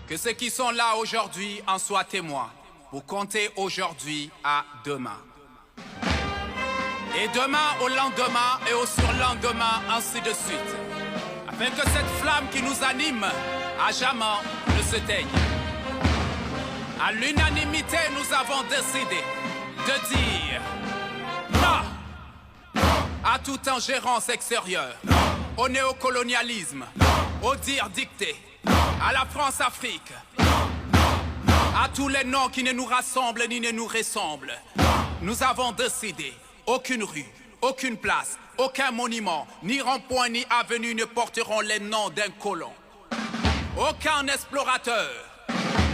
Que ceux qui sont là aujourd'hui en soient témoins. Vous comptez aujourd'hui à demain. Et demain au lendemain et au surlendemain, ainsi de suite. Afin que cette flamme qui nous anime à jamais ne se teigne. À l'unanimité, nous avons décidé de dire non à toute ingérence extérieure, au néocolonialisme, au dire dicté, à la France-Afrique, à tous les noms qui ne nous rassemblent ni ne nous ressemblent. Nous avons décidé, aucune rue, aucune place, aucun monument, ni rond-point, ni avenue ne porteront les noms d'un colon. Aucun explorateur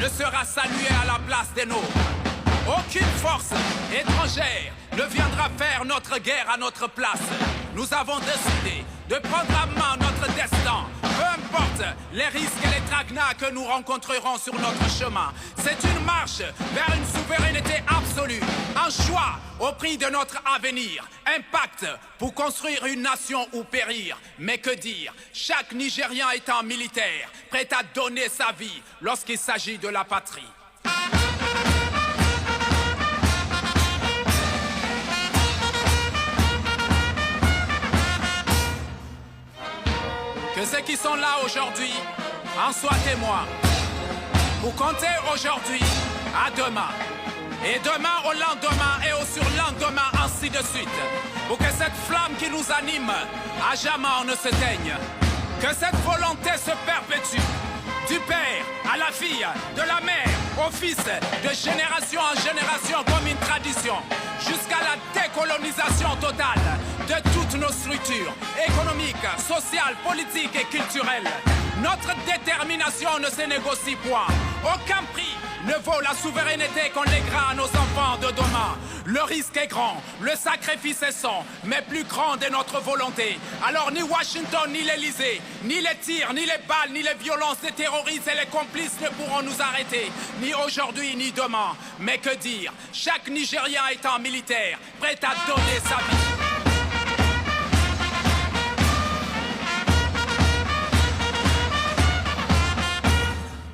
ne sera salué à la place des nôtres. Aucune force étrangère ne viendra faire notre guerre à notre place. Nous avons décidé de prendre à main notre destin, peu importe les risques et les traquenards que nous rencontrerons sur notre chemin. C'est une marche vers une souveraineté absolue, un choix au prix de notre avenir, un pacte pour construire une nation ou périr. Mais que dire, chaque Nigérien est un militaire, prêt à donner sa vie lorsqu'il s'agit de la patrie. Que ceux qui sont là aujourd'hui en soient témoins. Vous comptez aujourd'hui à demain. Et demain au lendemain et au surlendemain, ainsi de suite. Pour que cette flamme qui nous anime à jamais ne se teigne. Que cette volonté se perpétue. Du père à la fille, de la mère au fils, de génération en génération comme une tradition. Jusqu'à la décolonisation totale de toutes nos structures économiques, sociales, politiques et culturelles. Notre détermination ne se négocie point. Aucun prix ne vaut la souveraineté qu'on lèguera à nos enfants de demain. Le risque est grand, le sacrifice est sans, mais plus grande est notre volonté. Alors ni Washington, ni l'Élysée, ni les tirs, ni les balles, ni les violences des terroristes et les complices ne pourront nous arrêter. Ni aujourd'hui, ni demain. Mais que dire, chaque Nigérien est un militaire, prêt à donner sa vie.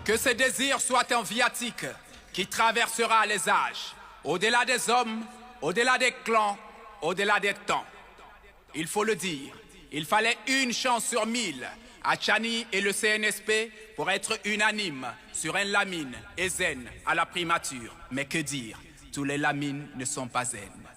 Que ce désir soit un viatique qui traversera les âges, au-delà des hommes, au-delà des clans, au-delà des temps. Il faut le dire, il fallait une chance sur 1000 à Tchani et le CNSP pour être unanimes sur un Lamine et Zen à la primature. Mais que dire, tous les Lamines ne sont pas Zen.